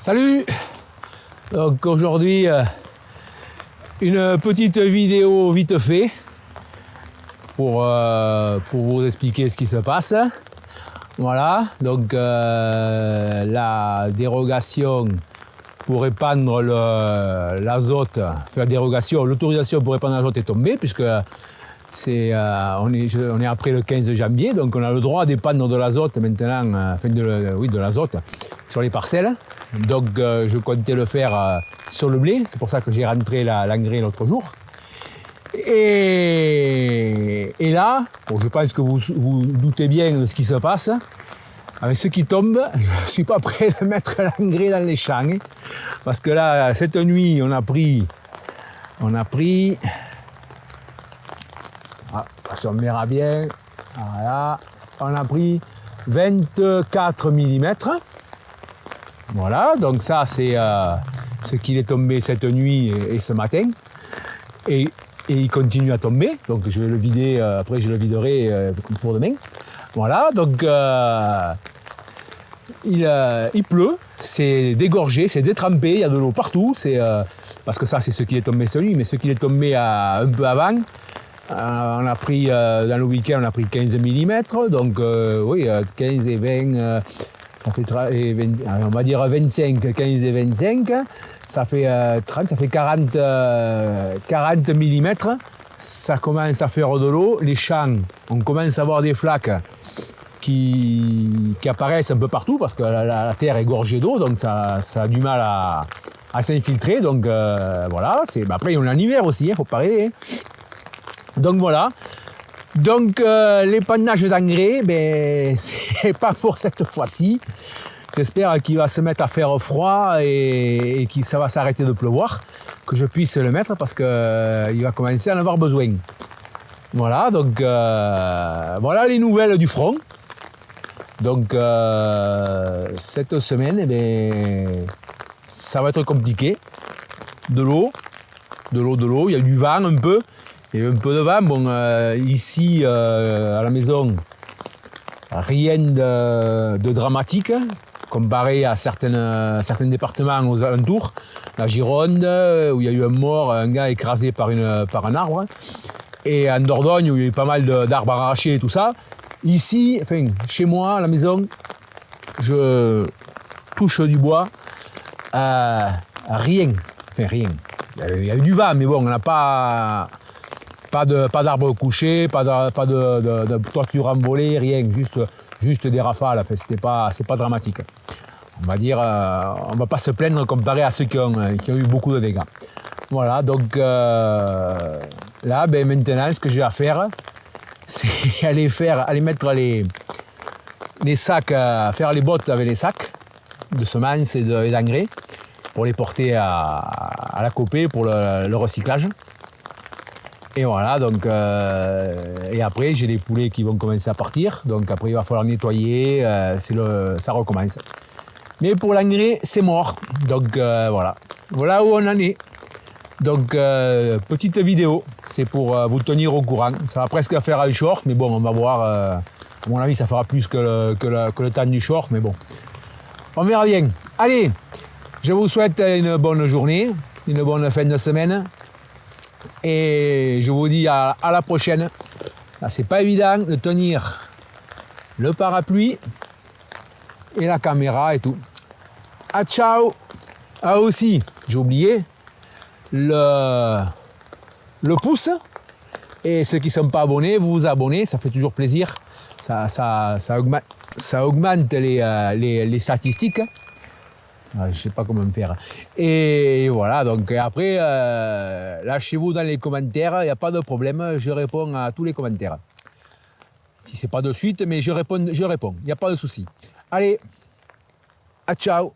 Salut! Donc aujourd'hui, une petite vidéo vite fait pour vous expliquer ce qui se passe. Voilà, donc la dérogation pour épandre l'azote, l'autorisation pour épandre l'azote est tombée puisque on est après le 15 janvier, donc on a le droit d'épandre de l'azote maintenant, de l'azote sur les parcelles. Donc je comptais le faire sur le blé, c'est pour ça que j'ai rentré l'engrais l'autre jour. Et là, bon, je pense que vous doutez bien de ce qui se passe. Avec ce qui tombe, je ne suis pas prêt de mettre l'engrais dans les champs. Hein, parce que là, cette nuit, on a pris, ça on verra bien, voilà, on a pris 24 mm. Voilà, donc ça c'est ce qui est tombé cette nuit et ce matin. Et il continue à tomber, donc je vais le vider, après je le viderai pour demain. Voilà, donc il pleut, c'est dégorgé, c'est détrempé, il y a de l'eau partout, parce que ça c'est ce qui est tombé cette nuit, mais ce qui est tombé un peu avant, on a pris, dans le week-end, on a pris 15 mm, donc oui, 15 et 20, ça fait 30, et 20, on va dire 25, 15 et 25, ça fait 30, ça fait 40 mm, ça commence à faire de l'eau, les champs, on commence à avoir des flaques qui apparaissent un peu partout, parce que la terre est gorgée d'eau, donc ça a du mal à s'infiltrer, donc voilà, après on a l'hiver aussi, faut pas rêver. Donc voilà, donc l'épandage d'engrais, c'est pas pour cette fois-ci. J'espère qu'il va se mettre à faire froid et que ça va s'arrêter de pleuvoir, que je puisse le mettre parce qu'il va commencer à en avoir besoin. Voilà, donc voilà les nouvelles du front. Donc cette semaine, ça va être compliqué. De l'eau, il y a du vent un peu. Il y a un peu de vent. Bon, ici, à la maison, rien de dramatique, comparé à certains départements aux alentours. La Gironde, où il y a eu un gars écrasé par un arbre. Et en Dordogne, où il y a eu pas mal d'arbres arrachés et tout ça. Ici, enfin, chez moi, à la maison, je touche du bois. Rien. Enfin, rien. Il y a eu du vent, mais bon, on n'a pas d'arbres couchés, pas de toiture envolée, rien, juste des rafales. Enfin, c'est pas dramatique. On va dire, on ne va pas se plaindre comparé à ceux qui ont eu beaucoup de dégâts. Voilà, donc là, maintenant, ce que j'ai à faire, c'est aller mettre les sacs, faire les bottes avec les sacs de semences et d'engrais pour les porter à la copée pour le recyclage. Et voilà, donc et après j'ai les poulets qui vont commencer à partir, donc après il va falloir nettoyer, ça recommence. Mais pour l'engrais c'est mort, donc voilà où on en est. Donc petite vidéo, c'est pour vous tenir au courant. Ça va presque faire un short, mais bon on va voir, à mon avis ça fera plus que le temps du short, mais bon. On verra bien. Allez, je vous souhaite une bonne journée, une bonne fin de semaine. Et je vous dis à la prochaine. Là, c'est pas évident de tenir le parapluie et la caméra et tout. Ah ciao. Ah aussi, j'ai oublié le pouce. Et ceux qui ne sont pas abonnés, vous vous abonnez, ça fait toujours plaisir. Ça augmente les statistiques. Je ne sais pas comment me faire. Et voilà, donc après, lâchez-vous dans les commentaires, il n'y a pas de problème, je réponds à tous les commentaires. Si ce n'est pas de suite, mais je réponds, il n'y a pas de souci. Allez, à ciao.